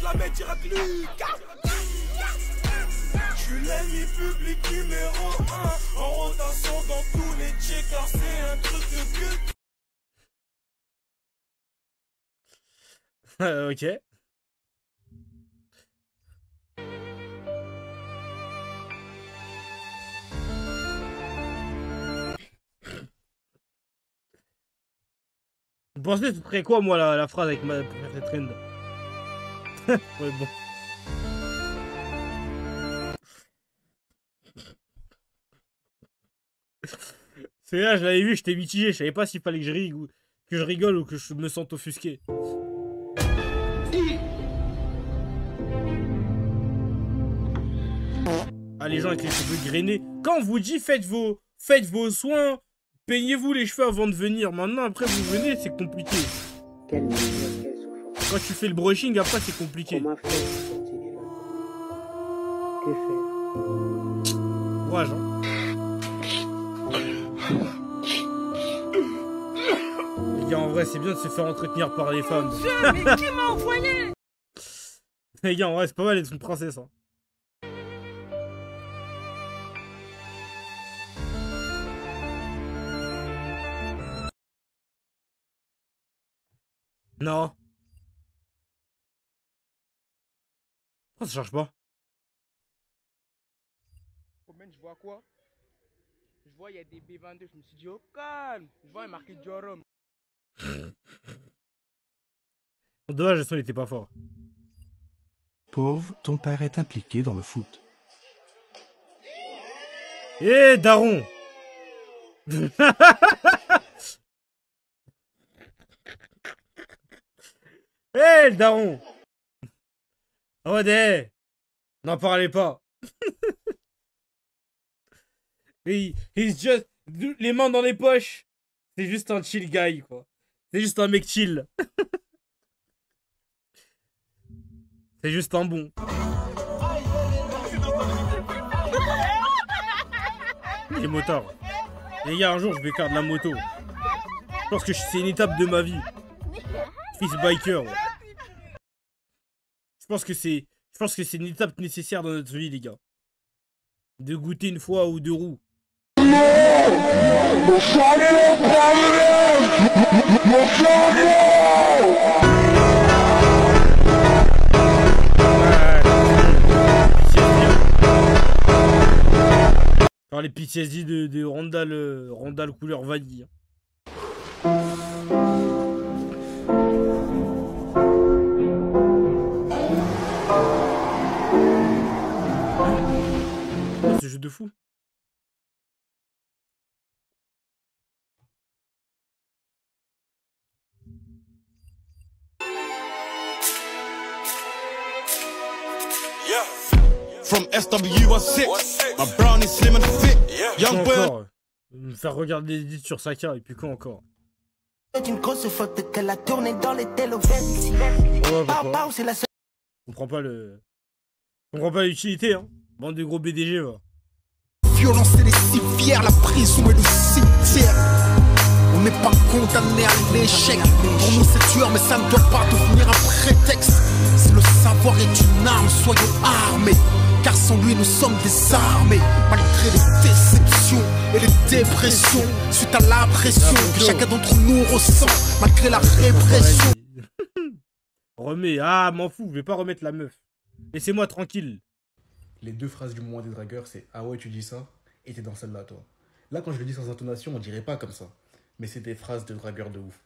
je la mets direct Lucas. Je suis l'ennemi public numéro 1, en rotation dans tous les checkers, c'est un truc de pute. Ok. Vous pensez que ce serait quoi, moi, la phrase avec ma préférée trend? Ouais, bon. C'est là, je l'avais vu, j'étais mitigé. Je savais pas s'il fallait que je rigole ou que je me sente offusqué. Ah, les gens avec les cheveux grainés. Quand on vous dit faites vos soins, peignez-vous les cheveux avant de venir. Maintenant, après, vous venez, c'est compliqué. Quelle misère, quelle souffrance. Quand tu fais le brushing, après, c'est compliqué. Comment faire pour sortir de là? Que faire? Courage, hein. Les gars, en vrai, c'est bien de se faire entretenir par les femmes. Mais qui m'a envoyé? Les gars, en vrai, c'est pas mal d'être une princesse, hein. Non. Pourquoi ça charge pas? Je vois quoi? Je vois il y a des B22, je me suis dit oh calme. Je vois il y a marqué Jorom. Dommage, le son il était pas fort. Pauvre, ton père est impliqué dans le foot. Eh, daron. Eh, le daron. Ah ouais, n'en parlez pas. He's just... Les mains dans les poches. C'est juste un chill guy, quoi. C'est juste un mec chill. C'est juste un bon. Les motards. Les gars, un jour, je vais faire de la moto. Je pense que c'est une étape de ma vie. Fils biker. Ouais. Je pense que c'est une étape nécessaire dans notre vie, les gars. De goûter une fois ou deux roues. Alors les PTSD de Randall couleur vanille. Oh, ce jeu de fou. From SW16, my brown is slim and fit. Young boy. Me faire regarder des edits sur Saka et puis quoi encore? C'est une grosse faute qu'elle a tourné dans les télévisions. Ouais, pourquoi? Je comprends pas l'utilité, hein. Bande de gros BDG, va. Violence et les civières, la prison et le cimetière. On n'est pas condamné à l'échec. Pour nous c'est tueur, mais ça ne doit pas devenir un prétexte. Si le savoir est une arme, soyons armés. Car sans lui nous sommes désarmés. Malgré les déceptions et les dépressions, suite à la pression que chacun d'entre nous ressent, malgré la répression. Remets, ah m'en fous, je vais pas remettre la meuf. Laissez-moi tranquille. Les deux phrases du moment des dragueurs, c'est ah ouais tu dis ça et t'es dans celle-là toi. Là quand je le dis sans intonation, on dirait pas comme ça. Mais c'est des phrases de dragueurs de ouf.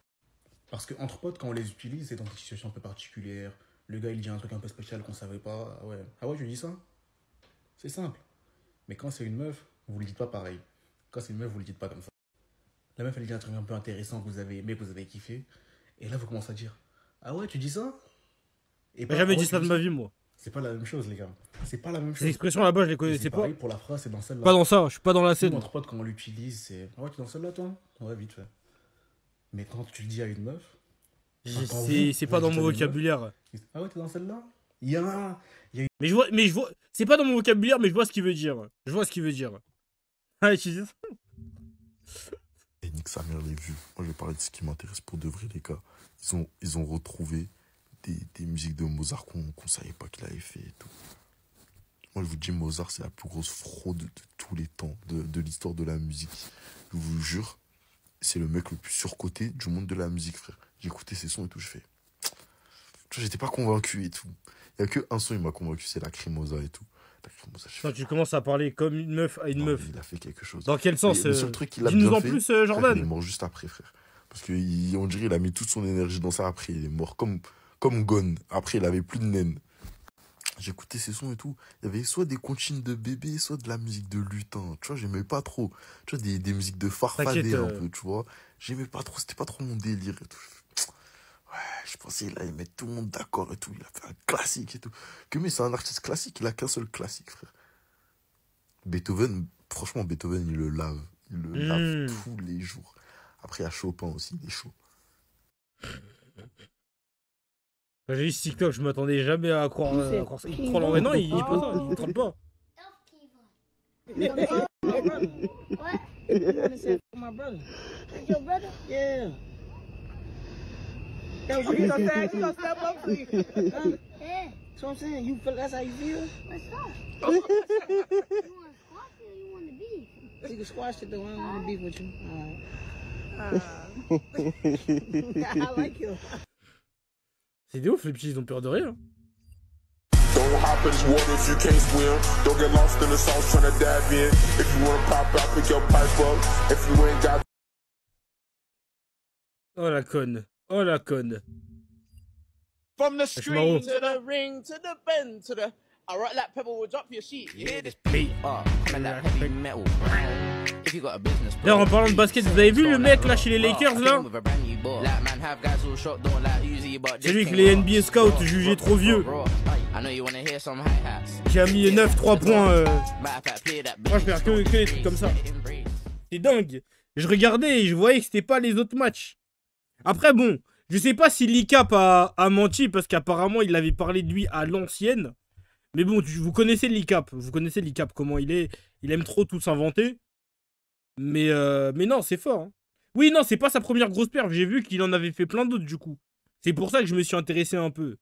Parce que entre potes, quand on les utilise, c'est dans des situations un peu particulières. Le gars il dit un truc un peu spécial qu'on savait pas. Ah ouais tu dis ça? C'est simple. Mais quand c'est une meuf, vous le dites pas pareil. Quand c'est une meuf, vous le dites pas comme ça. La meuf elle dit un truc un peu intéressant que vous avez aimé, que vous avez kiffé. Et là vous commencez à dire ah ouais tu dis ça? Et J'ai jamais dit ça de ma vie moi. C'est pas la même chose les gars. C'est pas la même chose. Ces expressions là-bas je les connaissais pas. Pour la phrase c'est dans celle-là. Pas dans ça, je suis pas dans la scène. Entre potes quand on l'utilise c'est ah ouais tu es dans celle-là toi? Ouais vite fait. Mais quand tu le dis à une meuf, c'est pas dans mon vocabulaire. Ah ouais t'es dans celle-là? Mais je vois, c'est pas dans mon vocabulaire, mais je vois ce qu'il veut dire. Je vois ce qu'il veut dire. Ah, tu dis ça? Et nique sa mère les vues. Moi, je vais parler de ce qui m'intéresse pour de vrai, les gars. Ils ont retrouvé des musiques de Mozart qu'on savait pas qu'il avait fait et tout. Moi, je vous dis, Mozart, c'est la plus grosse fraude de tous les temps, de l'histoire de la musique. Je vous jure, c'est le mec le plus surcoté du monde de la musique, frère. J'ai écouté ses sons et tout, je fais... Tu vois, j'étais pas convaincu et tout. Il y a que un son, il m'a convaincu, c'est Lacrimosa et tout. Lacrimosa, je fais... Quand tu commences à parler comme une meuf à une Non, meuf. il a fait quelque chose. Dans quel sens Le seul truc qu'il a dis-nous bien en fait, plus, frère, Jordan. il est mort juste après, frère. Parce qu'on dirait qu'il a mis toute son énergie dans ça après. Il est mort comme Gone. Après, il avait plus de naine. J'écoutais ses sons et tout. Il y avait soit des comptines de bébé, soit de la musique de lutin. Tu vois, j'aimais pas trop. Tu vois, des musiques de farfadet un peu, tu vois. J'aimais pas trop. C'était pas trop mon délire et tout. Ouais, je pensais qu'il allait mettre tout le monde d'accord et tout. Il a fait un classique et tout. Mais c'est un artiste classique. Il a qu'un seul classique, frère. Beethoven, franchement, Beethoven, il le lave. Il le lave tous les jours. Après, il y a Chopin aussi, il est chaud. Quand j'ai vu ce TikTok, je m'attendais jamais à croire ça. Il troll en vrai. Non, il dit pas ça, il troll pas. Your brother? Yeah. Yo, you gonna step up for you? Huh? Yeah. That's what I'm saying. You feel that's how you feel? What's up? You want to squash it or you want to beef? You can squash it though. I don't want to beef with you. I like you. C'est des ouf, les petits, ils ont peur de rien. Don't hop in this water if you can't swim. Don't get lost in the sauce trying to dive in. If you wanna pop out, pick your pipe up. If you ain't got... Oh la conne. Oh la conne. From the screen to the ring to the bend to the... I write that pebble will drop your sheet. You hear this beat? D'ailleurs, en parlant de basket, vous avez vu le mec là chez les Lakers là? C'est lui que les NBA Scouts jugeaient trop vieux. Qui a mis 9-3 points. Moi je perds que les trucs comme ça. C'est dingue. Je regardais et je voyais que c'était pas les autres matchs. Après bon, je sais pas si l'ICAP a menti parce qu'apparemment il avait parlé de lui à l'ancienne. Mais bon, vous connaissez l'ICAP. Vous connaissez l'ICAP, comment il est. Il aime trop tout s'inventer. Mais non, c'est fort. Hein. Oui, non, c'est pas sa première grosse perf. J'ai vu qu'il en avait fait plein d'autres, du coup. C'est pour ça que je me suis intéressé un peu.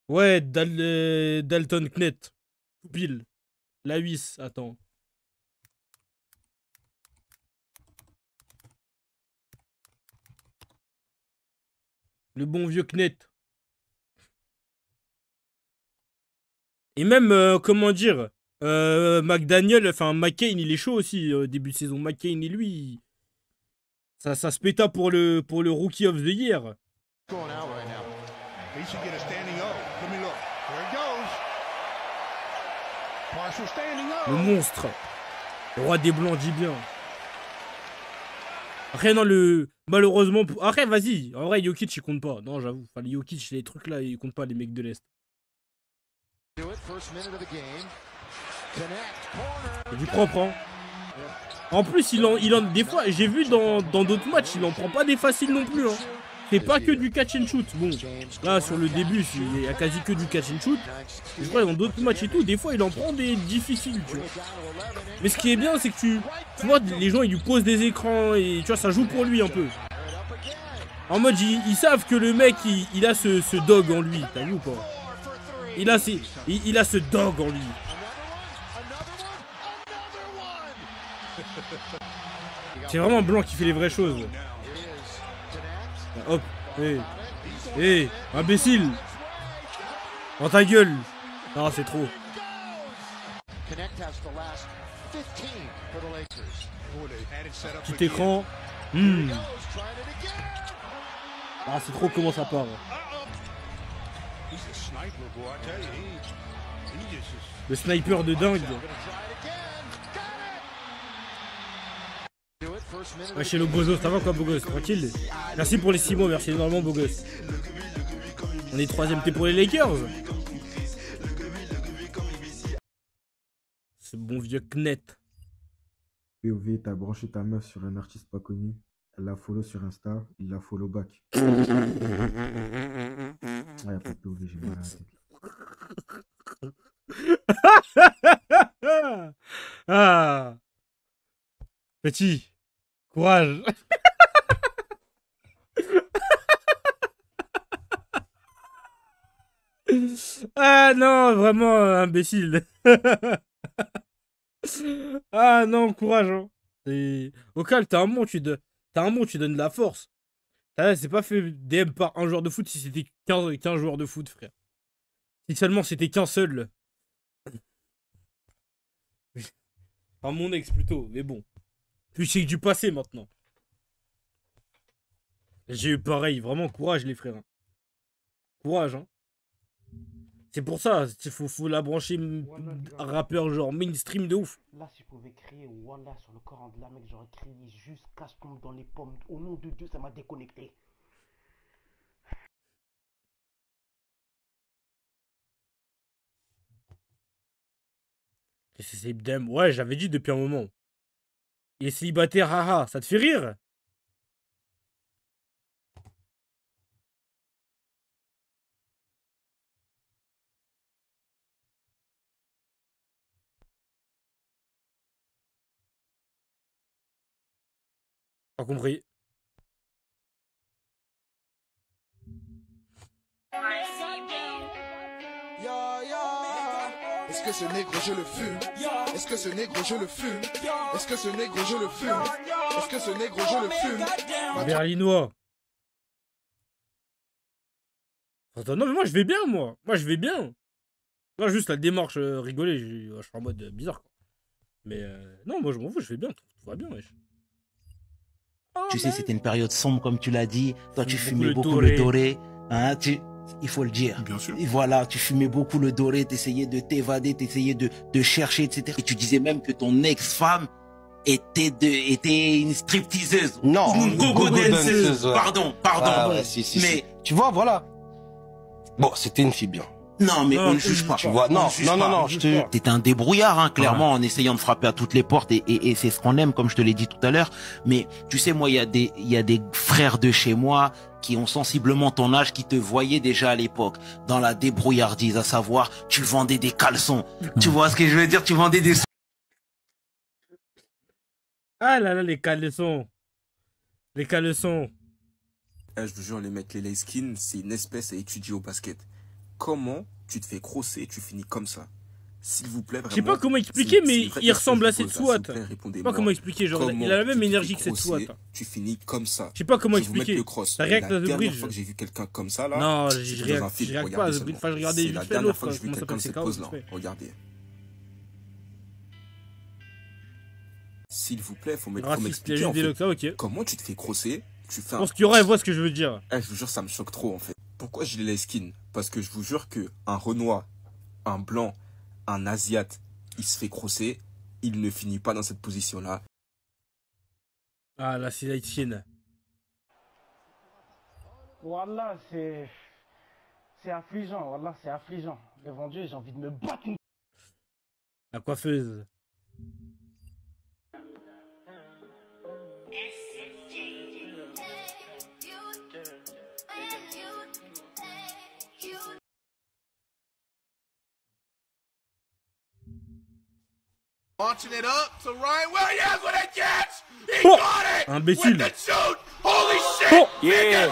Ouais, Dalton Knet. Pile. La Huisse, attends. Le bon vieux Knet. Et même, comment dire, McDaniel, enfin McCain, il est chaud aussi, début de saison. McCain et lui, ça se péta pour le Rookie of the Year. Le monstre. Le roi des blancs, dit bien. Après, non, malheureusement... Après, vas-y. En vrai, Jokic, il compte pas. Non, j'avoue. Enfin, les Jokic, les trucs là, ils comptent pas, les mecs de l'Est. C'est du propre, hein. En plus, des fois, j'ai vu dans d'autres matchs, il en prend pas des faciles non plus, hein. C'est pas que du catch and shoot. Bon, là, sur le début, il y a quasi que du catch and shoot. Je crois dans d'autres matchs et tout, des fois, il en prend des difficiles, tu vois. Mais ce qui est bien, c'est que tu vois, les gens, ils lui posent des écrans et tu vois, ça joue pour lui un peu. En mode, ils savent que le mec, il a ce dog en lui, t'as vu ou pas? Il a ce dog en lui. C'est vraiment Blanc qui fait les vraies choses. Hop, hé, imbécile. Dans ta gueule. Non, c'est trop. Petit écran. Ah, c'est trop comment ça part. Le sniper de dingue. Ouais, chez le Bozo, ça va quoi, beau gosse? Tranquille. Merci pour les 6 mois, merci énormément, beau gosse. On est 3ème T pour les Lakers. Ce bon vieux Knet. POV, t'as branché ta meuf sur un artiste pas connu. Elle l'a follow sur Insta, il l'a follow back. Ouais, y'a pas de POV, j'ai mal à la tête. Ah. Petit. Courage. Ah non, vraiment imbécile. Ah non, courage. Hein. Au calme, t'as un mot, tu donnes de la force. Ah, c'est pas fait DM par un joueur de foot si c'était 15 joueurs de foot, frère. Si seulement c'était qu'un seul. Enfin, mon ex plutôt, mais bon. Puis c'est que du passé maintenant. J'ai eu pareil, vraiment courage les frères. Courage, hein. C'est pour ça, faut la brancher rappeur genre mainstream de ouf. Là, si je pouvais crier Wallah sur le Coran de la mec, j'aurais crié jusqu'à ce qu'on me dans les pommes. Au nom de Dieu, ça m'a déconnecté. C'est Ibdem. Ouais, j'avais dit depuis un moment. Il est célibataire, haha, ça te fait rire? Pas compris. Est-ce que ce négro je le fume? Est-ce que ce négro je le fume? Est-ce que ce négro je le fume? Est-ce que ce négro je le fume? Berlinois. Attends, non mais moi je vais bien moi. Moi je vais bien. Moi juste la démarche rigoler, je suis en mode bizarre quoi. Mais non, moi je m'en fous, je vais bien. Tout va bien, wesh. Tu sais, c'était une période sombre, comme tu l'as dit. Toi, tu fumais beaucoup le doré. Hein, il faut le dire. Bien sûr. Et voilà, tu fumais beaucoup le doré, t'essayais de t'évader, t'essayais de chercher, etc. Et tu disais même que ton ex-femme était une stripteaseuse. Non, une go-go danceuse. Ouais. Pardon. Ah, ouais, si. Tu vois, voilà. Bon, c'était une fille bien. Non, mais on ne juge pas. Tu vois, non, je te... T'es un débrouillard, hein, clairement, en essayant de frapper à toutes les portes, et c'est ce qu'on aime, comme je te l'ai dit tout à l'heure. Mais tu sais, moi, il y a des frères de chez moi qui ont sensiblement ton âge, qui te voyaient déjà à l'époque dans la débrouillardise, à savoir, tu vendais des caleçons. Tu vois ce que je veux dire? Tu vendais des... Ah là là, les caleçons. Les caleçons. Je vous jure, les mecs, les light skin, c'est une espèce à étudier au basket. Comment tu te fais crosser et tu finis comme ça? S'il vous plaît, vraiment. Je sais pas comment expliquer, mais il ressemble à cette SWAT. Je sais pas comment expliquer, genre, il a la même énergie que cette SWAT. Tu finis comme ça. Je sais pas comment expliquer. T'as react à The Bridge. La dernière fois que j'ai vu quelqu'un comme ça, là. Non, je react pas à The Bridge. Enfin, je regardais vite fait l'autre. C'est la dernière fois que j'ai vu quelqu'un de cette pose-là. Regardez. S'il vous plaît, faut m'expliquer en fait. Comment tu te fais crosser? Tu fais un... Je pense qu'il y aurait, voit ce que je veux dire. Je vous jure, ça me choque trop en fait. Pourquoi j'ai les skins? Parce que je vous jure que un Renoir, un Blanc, un Asiate, il se fait crosser, il ne finit pas dans cette position-là. Ah là, c'est light skin. Wallah, c'est affligeant, wallah, c'est affligeant. Devant Dieu, j'ai envie de me battre. La coiffeuse. Launching it up to Ryan Williams with a catch. He got it. Imbécile. With the shoot. Holy shit. Yeah.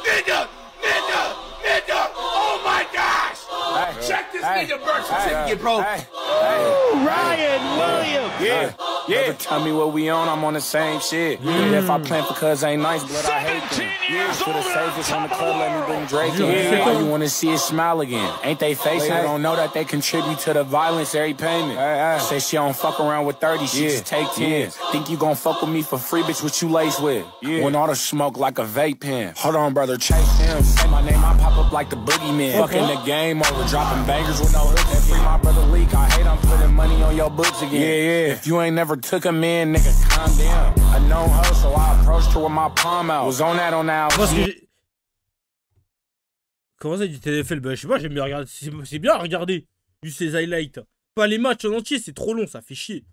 Nigga. Oh my gosh. Check this nigga birth certificate, bro. Ryan Williams. Yeah. Tell me what we on, I'm on the same shit. If I plan for cuz ain't nice, but I hate them. For the safest on the club, let me bring Drake in. All you wanna see is smile again. Ain't they facing? They don't know that they contribute to the violence every payment. Say she don't fuck around with 30, she just take 10. Think you gon' fuck with me for free, bitch, what you lace with? When all the smoke like a vape pen. Hold on, brother, chase him. Say my name, I pop up like the boogeyman. Fucking the game over, dropping bangers with no hooks. And free my brother Leak, I hate I'm putting money on your books again. Yeah. If you ain't never took him in, nigga, calm down. I know her, so I approached her with my palm out. Was on that. Comment ça, du TFL? Bah, je sais pas, j'aime bien regarder. C'est bien à regarder. Juste les highlights. Pas les matchs en entier, c'est trop long, ça fait chier.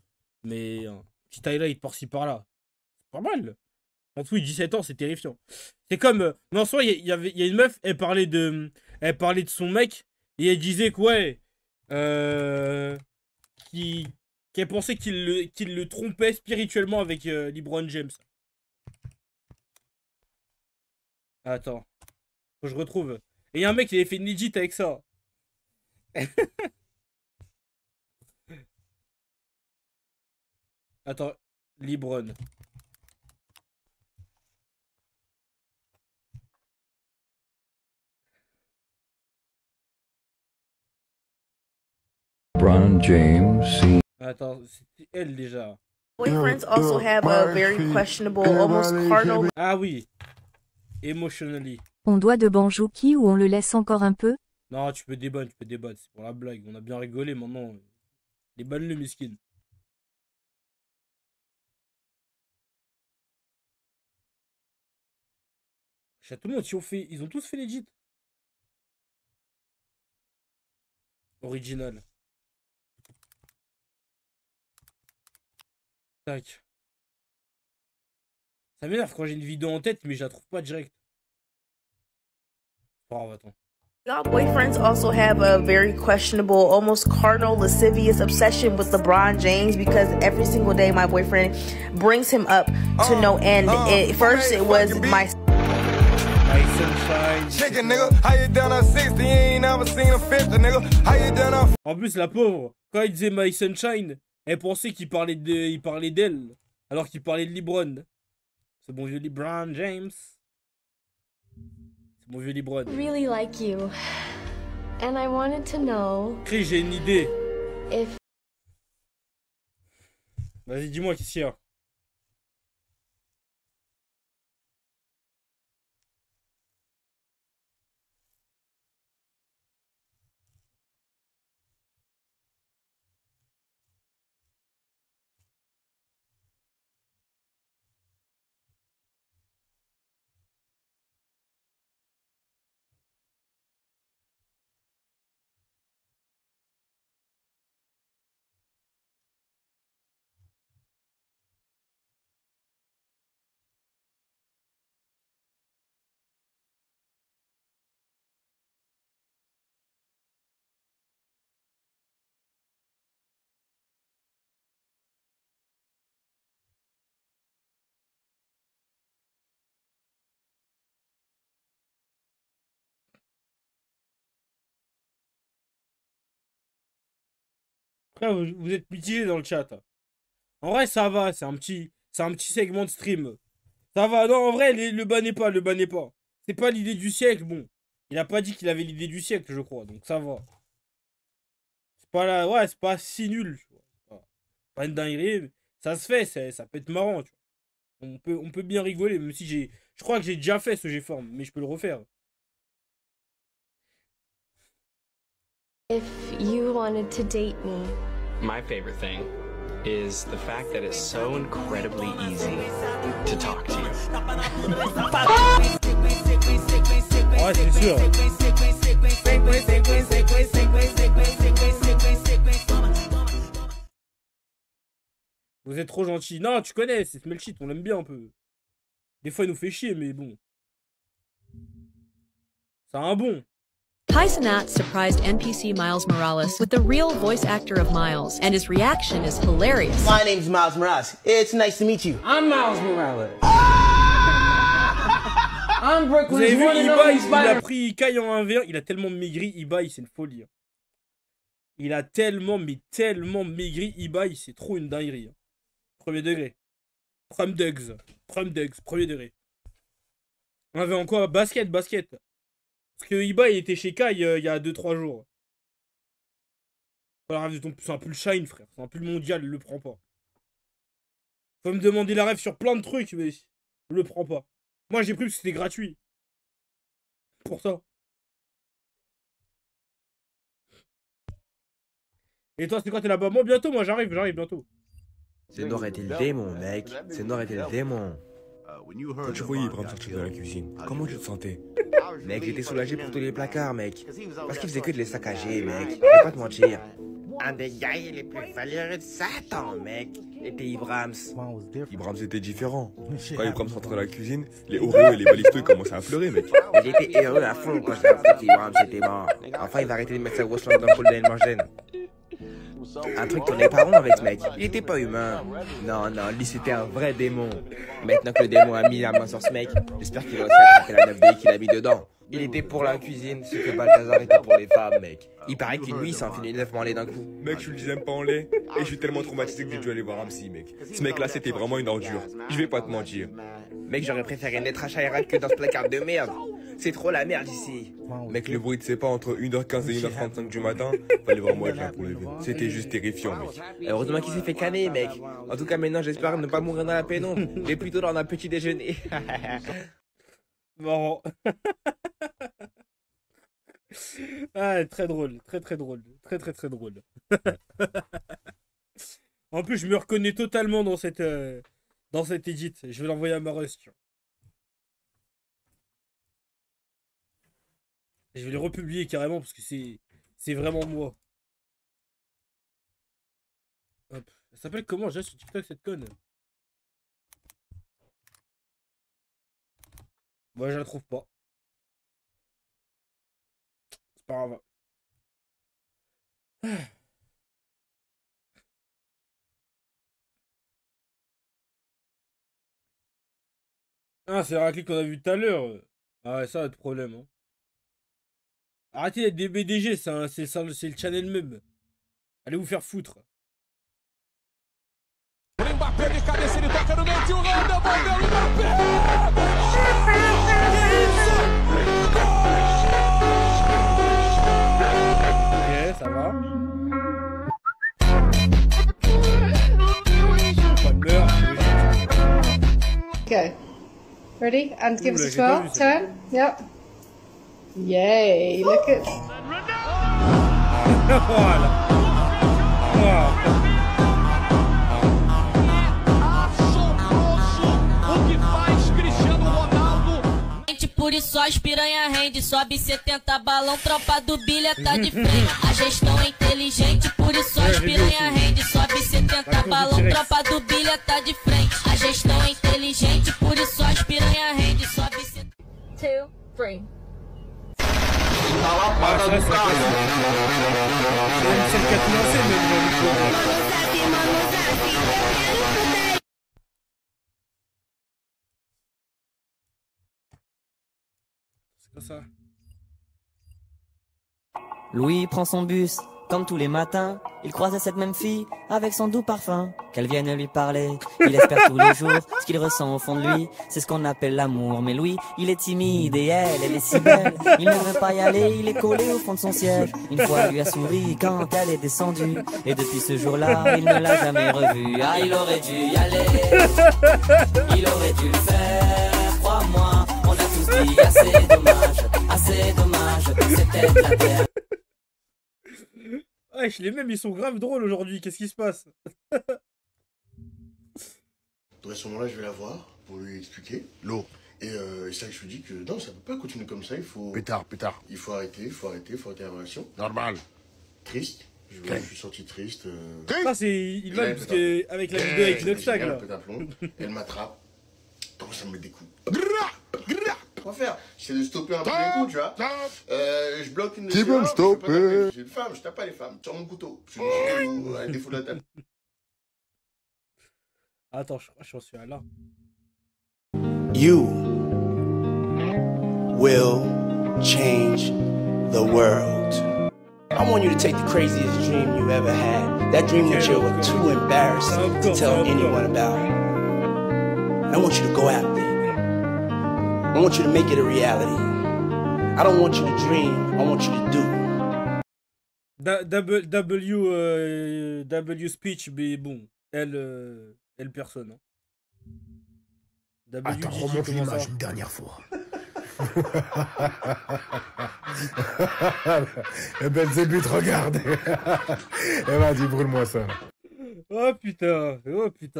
Mais un petit highlight par-ci par-là. C'est pas mal. En tout, 17 ans, c'est terrifiant. C'est comme. Mais en soi, il y a une meuf, elle parlait de son mec. Et elle disait que, ouais. Qu'elle pensait qu'il le trompait spirituellement avec LeBron James. Attends. Faut que je retrouve. Et il y a un mec qui avait fait une legit avec ça. Attends, Libron. LeBron James seen. Attends, c'était elle déjà. Boyfriends also have a very questionable, almost carnal. Ah oui. Emotionally. On doit de Banjouki ou on le laisse encore un peu? Non, tu peux débattre, c'est pour la blague. On a bien rigolé, maintenant. Débanne-le, miskin. Tout le monde, ils ont tous fait legit. Original. Tac. Ça m'énerve quand j'ai une vidéo en tête, mais je la trouve pas direct. Oh, attends. Y'all boyfriends also have a very questionable, almost carnal, lascivious obsession with LeBron James because every single day my boyfriend brings him up to no end. First it was my sunshine. Chicken, nigga. How you done on 60? You ain't never seen a 50, nigga. How you done on... En plus, la pauvre, quand il disait My Sunshine, elle pensait qu'il parlait d'elle, alors qu'il parlait de LeBron. Ce bon vieux LeBron James. C'est mon vieux LeBron. Really like you. And I wanted to know. Chris, j'ai une idée. If... Vas-y, dis-moi qu'est-ce qu'il y a. Frère, vous êtes mitigés dans le chat. En vrai, ça va, c'est un petit segment de stream. Ça va, non, en vrai, le bannez pas. C'est pas l'idée du siècle, bon. Il a pas dit qu'il avait l'idée du siècle, je crois, donc ça va. C'est pas là, ouais, c'est pas si nul, tu vois. Pas une dinguerie, ça se fait, ça peut être marrant, tu vois. On peut bien rigoler, même si je crois que j'ai déjà fait ce G-Form, mais je peux le refaire. If you wanted to date me. My favorite thing is the fact that it's so incredibly easy to talk to you. Ouais, c'est sûr. Vous êtes trop gentil. Non, tu connais, c'est Smelshit, on l'aime bien un peu. Des fois, il nous fait chier, mais bon. C'est un bon. Paisonat surprised NPC Miles Morales with the real voice actor of Miles, and his reaction is hilarious. My name's Miles Morales. It's nice to meet you. I'm Miles Morales. I'm Vous avez Brooklyn's vu, one and Ibai, only il a Spider. pris Kai en 1v1, il a tellement maigri, Ibai, c'est une folie. Il a tellement, mais tellement maigri, Ibai, c'est trop une dinguerie. Premier degré. Premier degré. 1v en quoi? Basket. Parce que Ibai était chez Kai il y a 2-3 jours. C'est un pull shine, frère. C'est un pull mondial, il le prend pas. Faut me demander la rêve sur plein de trucs, mais je le prends pas. Moi, j'ai pris parce que c'était gratuit. Pour ça. Et toi, c'est quoi, t'es là-bas? Moi, bientôt, j'arrive bientôt. C'est Noir était le démon, mec. C'est Noir était le démon. Quand tu voyais Ibram sortir de la cuisine, comment tu te sentais? Mec, j'étais soulagé pour tous les placards, mec. Parce qu'il faisait que de les saccager, mec. Je vais pas te mentir. Un des gars les plus valeureux de Satan, mec, était Ibrams. Ibram c'était différent. Quand Ibram sortait de la cuisine, les Oreos et les balistos ils commençaient à pleurer, mec. Il était heureux à fond quand j'ai appris qu'Ibrams était mort. Enfin, il va arrêter de mettre sa grosse langue dans le pool d'Elmangène. Un truc qu'on n'est pas rond avec ce mec. Il était pas humain. Non, lui c'était un vrai démon. Maintenant que le démon a mis la main sur ce mec, j'espère qu'il va aussi attraper la 9D qu'il a mis dedans. Il était pour la cuisine, ce que Balthazar était pour les femmes, mec. Il paraît qu'une nuit, il s'en finit 9 mois en lait d'un coup. Mec, je suis le 10e pas en lait. Et je suis tellement traumatisé que j'ai dû aller voir un psy, mec. Ce mec-là, c'était vraiment une ordure. Je vais pas te mentir. Mec, j'aurais préféré naître à Chirac que dans ce placard de merde. C'est trop la merde ici. Mec, le bruit de ses pas entre 1h15 et 1h35 du matin, fallait vraiment être là pour lever. C'était juste terrifiant, mec. Heureusement qu'il s'est fait canner, mec. En tout cas, maintenant, j'espère ne pas mourir dans la pénombre, mais plutôt dans un petit déjeuner. Marrant. Ah, très drôle, très drôle, très drôle. En plus, je me reconnais totalement dans cette edit. Je vais l'envoyer à Maros. Je vais les republier carrément parce que c'est vraiment moi. Hop. Elle s'appelle comment déjà sur TikTok cette conne? Moi, je la trouve pas. C'est pas grave. Ah, c'est Héraclite qu'on a vu tout à l'heure. Ah ouais, ça a de problème. Hein. Arrêtez d'être des BDG, c'est le channel même. Allez vous faire foutre. Mbappé de cabeça, ele toca no meio, Ronaldo, bateu o Mbappé! Ok, ça va. Okay. Ready? And give us a twirl. Turn. Yep. Yay! Look at. Voilà. Wow. Por isso as piranha rende, sobe 70 balão, tropa do bilha tá de frente. A gestão é inteligente, por isso as piranha rende, sobe 70 balão, tropa do bilha tá de frente. A gestão é inteligente, por isso as piranha rende, sobe 2, 3. Ça. Louis prend son bus, comme tous les matins. Il croise cette même fille avec son doux parfum. Qu'elle vienne lui parler, il espère tous les jours. Ce qu'il ressent au fond de lui, c'est ce qu'on appelle l'amour. Mais Louis, il est timide et elle est si belle. Il ne veut pas y aller, il est collé au fond de son siège. Une fois, elle lui a souri quand elle est descendue. Et depuis ce jour-là, il ne l'a jamais revue. Ah, il aurait dû y aller, il aurait dû le faire, crois-moi. On a tous dit assez dommage, c'était la terre. Wesh, les mêmes ils sont grave drôles aujourd'hui, qu'est-ce qui se passe? À ce moment-là, je vais la voir pour lui expliquer. L'eau. Et c'est là que je lui dis que non, ça peut pas continuer comme ça, il faut. Pétard. Il faut arrêter la relation. Normal. Triste. Je suis sorti triste. Ça, c'est. Il va parce que avec la vidéo avec Luxtag là. Elle m'attrape. Comment ça me met des coups. Quoi faire? J'essaie de stopper un peu les coups, tu vois. Je bloque une. Qui peut me stopper? J'ai une femme, je tape pas les femmes. Tire mon couteau. Je suis à défaut de la table. Attends, je crois que j'en suis à là. You will change the world. I want you to take the craziest dream you ever had. That dream that you were too embarrassed to tell anyone about. And I want you to go out there. I want you to make it a reality. I don't want you to dream, I want you to do. W speech, mais bon, elle personne. Hein. Attends, remonte l'image une dernière fois. Eh ben, Zébut, regarde. Eh ben, dis, brûle-moi ça. Oh putain,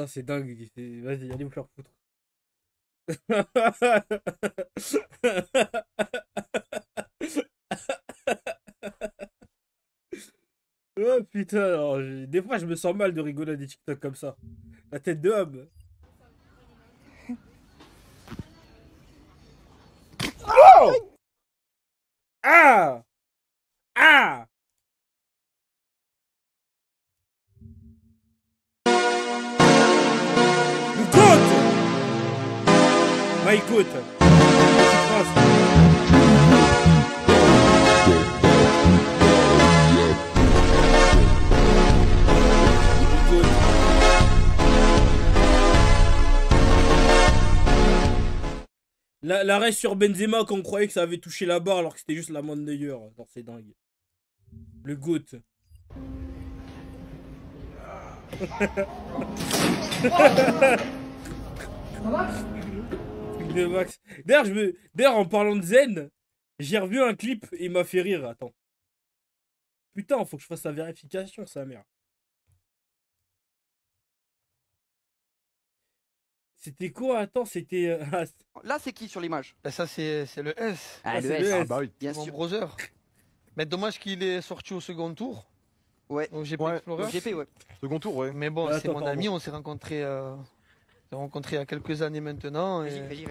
c'est dingue. Vas-y, allez vous faire foutre. Oh putain, alors, des fois je me sens mal de rigoler à des TikTok comme ça. La tête de homme. Oh ah ah. My côte. L'arrêt sur Benzema quand on croyait que ça avait touché la barre alors que c'était juste la main de Neuer. Non, c'est dingue. Le GOAT. De Max. D'ailleurs, en parlant de Zen, j'ai revu un clip et il m'a fait rire. Attends. Putain, faut que je fasse la vérification, sa mère. C'était quoi? Attends, c'était... Là, c'est qui sur l'image? Ça, c'est le S. Ah, le S. Ah, bah oui. Bien Mon sûr. brother. Mais dommage qu'il est sorti au second tour. Ouais. Au GP Ouais. Explorer. Au GP, ouais. Second tour, ouais. Mais bon, Ouais, c'est attends, mon ami, on s'est rencontrés il y a quelques années maintenant. Régie.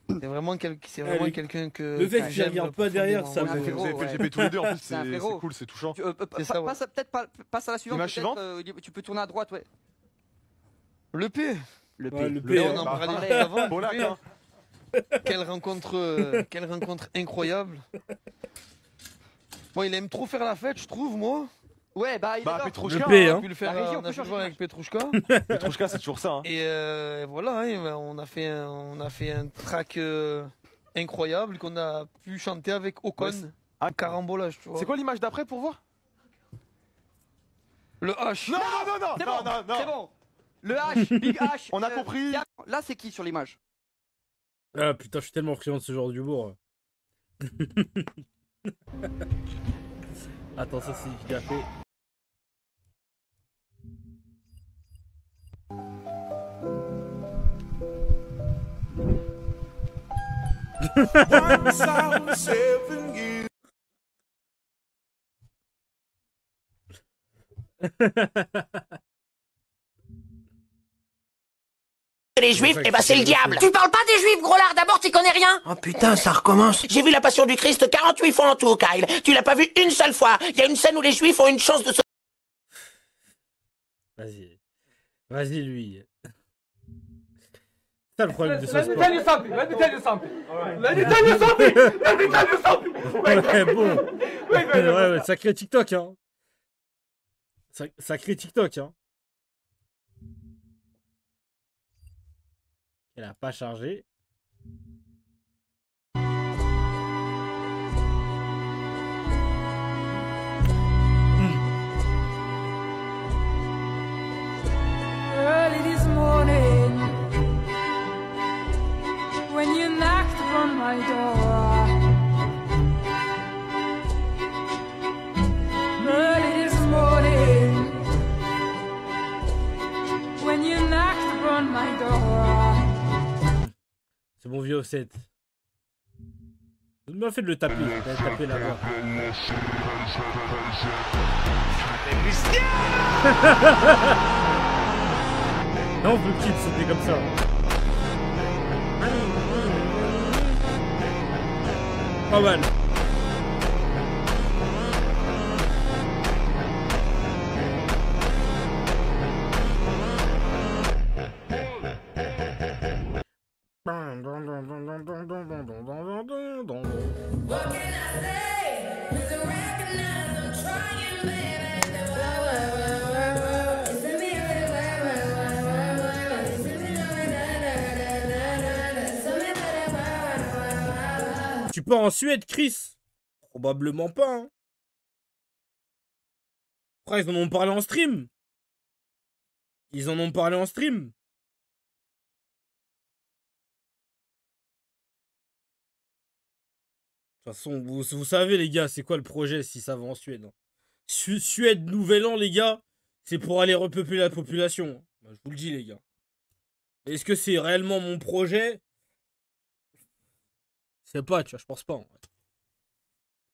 C'est vraiment quelqu'un que. Le fait que que je j'aime regarde pas derrière, ça profondément. me... Vous avez fait le GP tous les deux, en plus, C'est un c'est frérot. cool, c'est touchant. Passe à la suivante. L'image peut-être, tu peux tourner à droite, ouais. Le P. Le P. Ouais, le Là, P, on en parlait avant. Bon, là, le P. Quelle rencontre incroyable. Bon, il aime trop faire la fête, je trouve, moi. Ouais, bah, il est là. Petrouchka, Le P, hein. hein. On a pu le faire, La régie, on on peut a pu le changer voir avec Petrouchka. Petrouchka, c'est toujours ça. Hein. Et voilà, hein, on a fait un track incroyable qu'on a pu chanter avec Ocon. Ouais, Un carambolage, tu vois. C'est quoi l'image d'après pour voir? Le H. Non. C'est bon. Le H, Big H. On a compris. Là, c'est qui sur l'image? Ah putain, je suis tellement friand de ce genre d'humour. Attends, ça c'est bien fait. Les juifs, eh ben c'est le diable. Tu parles pas des juifs, gros lard, d'abord tu connais rien. Oh putain, ça recommence. J'ai vu la passion du Christ 48 fois en tout, Kyle. Tu l'as pas vu une seule fois. Il y a une scène où les juifs ont une chance de se... Vas-y. Vas-y, lui. C'est ça le problème de ce Let me sport. tell you something. Let me tell you something. Let me tell you something. Let me tell you something. Ouais, bon. Ouais, sacré TikTok, hein. Sacré TikTok, hein. Elle a pas chargé. Early this morning, when you knocked on my door. Early this morning, when you knocked on my door. C'est mon vieux offset. Vous m'avez fait de le taper. Taper là-bas. Non, on peut le kill, c'était comme ça. Pas mal. Tu pars en Suède, Chris? Probablement pas. Hein. Après, ils en ont parlé en stream. Ils en ont parlé en stream. De toute façon, vous savez, les gars, c'est quoi le projet si ça va en Suède. Hein. Suède, Nouvel An, les gar, c'est pour aller repeupler la population. Hein. Je vous le dis, les gars. Est-ce que c'est réellement mon projet? Je sais pas, tu vois, je pense pas. En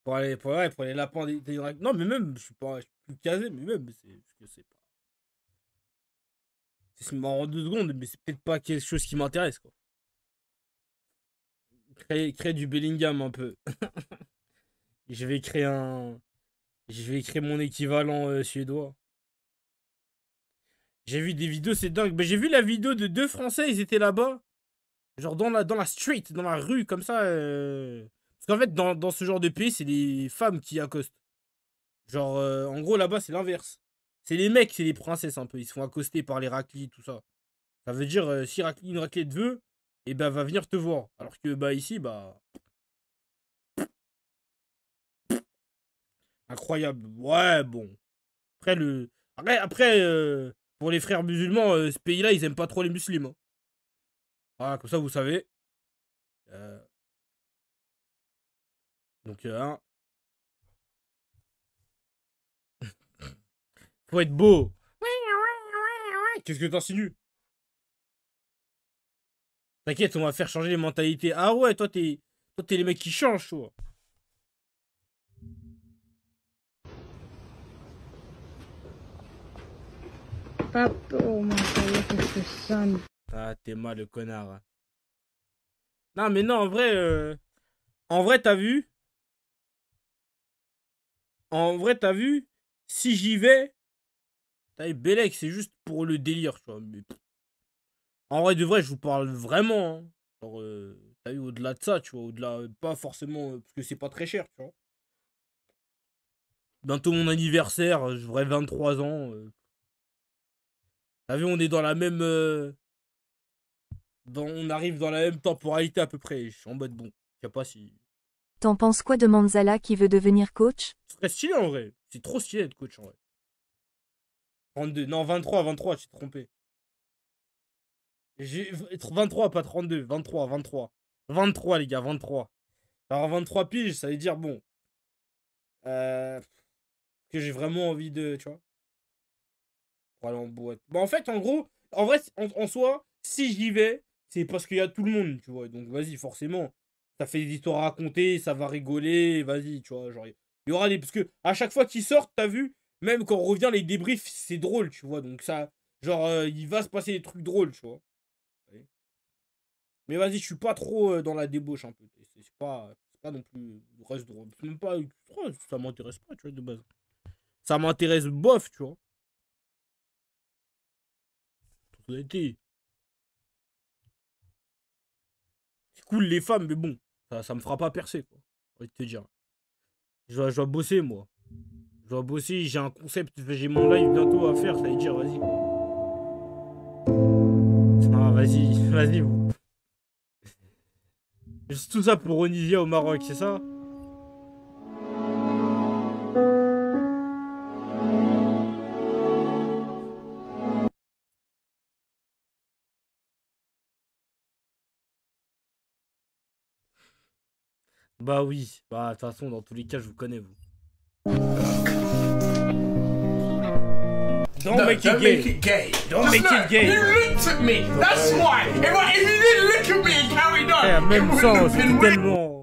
vrai. Pour aller lapins des... Non, mais même, je suis plus casé, mais même, c'est pas... C'est marrant en 2 secondes, mais c'est peut-être pas quelque chose qui m'intéresse, quoi. Créer du Bellingham un peu. Je vais créer mon équivalent suédois. J'ai vu des vidéos, c'est dingue. Mais j'ai vu la vidéo de 2 Français, ils étaient là-bas. Genre dans la street, dans la rue, comme ça. Parce qu'en fait, dans ce genre de pays, c'est les femmes qui accostent. Genre, en gros, là-bas, c'est l'inverse. C'est les mecs, c'est les princesses un peu. Ils se font accoster par les raclis, tout ça. Ça veut dire, si une raclette veut, et bah va venir te voir. Alors que bah ici, bah... Incroyable. Ouais, bon. Après, pour les frères musulmans, ce pays-là, ils aiment pas trop les musulmans. Hein. Voilà, comme ça, vous savez. Donc, hein. Faut être beau. Qu'est-ce que t'insinues? T'inquiète, on va faire changer les mentalités. Ah ouais, toi, t'es les mecs qui changent, toi. Ah, t'es mal, le connard. Hein. Non, mais non, en vrai, t'as vu? En vrai, t'as vu? Si j'y vais, t'as vu, Bellec, c'est juste pour le délire, tu vois. Mais... En vrai, de vrai, je vous parle vraiment. Hein. Genre, t'as vu, au-delà de ça, tu vois, au-delà, pas forcément, parce que c'est pas très cher, tu vois. Bientôt mon anniversaire, j'aurai 23 ans. T'as vu, on est dans la même... on arrive dans la même temporalité à peu près. Je suis en mode bon. Je sais pas si... T'en penses quoi de Manzala qui veut devenir coach? C'est très stylé en vrai. C'est trop stylé d'être coach en vrai. 32. Non, 23, j'ai trompé. J'ai 23, pas 32. 23. 23 les gars, 23. Alors 23 piges, ça veut dire bon. Que j'ai vraiment envie de... Tu vois. Pour aller en boîte. Bah en fait, en gros, en vrai, en soi, si j'y vais, c'est parce qu'il y a tout le monde, tu vois. Donc vas-y, forcément. Ça fait des histoires à raconter, ça va rigoler, vas-y, tu vois. Genre, il y aura des... Parce que à chaque fois qu'ils sortent, t'as vu, même quand on revient, les débriefs, c'est drôle, tu vois. Donc ça, genre, il va se passer des trucs drôles, tu vois. Mais vas-y, je suis pas trop dans la débauche un peu. C'est pas non plus le reste drôle. C'est même pas... Ça m'intéresse pas, tu vois, de base. Ça m'intéresse bof, tu vois. C'est cool les femmes, mais bon, ça me fera pas percer, quoi. J'ai envie de te dire. Je dois bosser, moi. Je dois bosser, j'ai un concept, j'ai mon live bientôt à faire, ça veut dire, vas-y. Ah, vas-y, vous. C'est tout ça pour Onisia au Maroc, c'est ça? Bah oui, bah de toute façon, dans tous les cas, je vous connais, vous. Don't make it gay. Don't make it gay. You looked at me. That's why. If you didn't look at me and carried on, Même sens, tellement.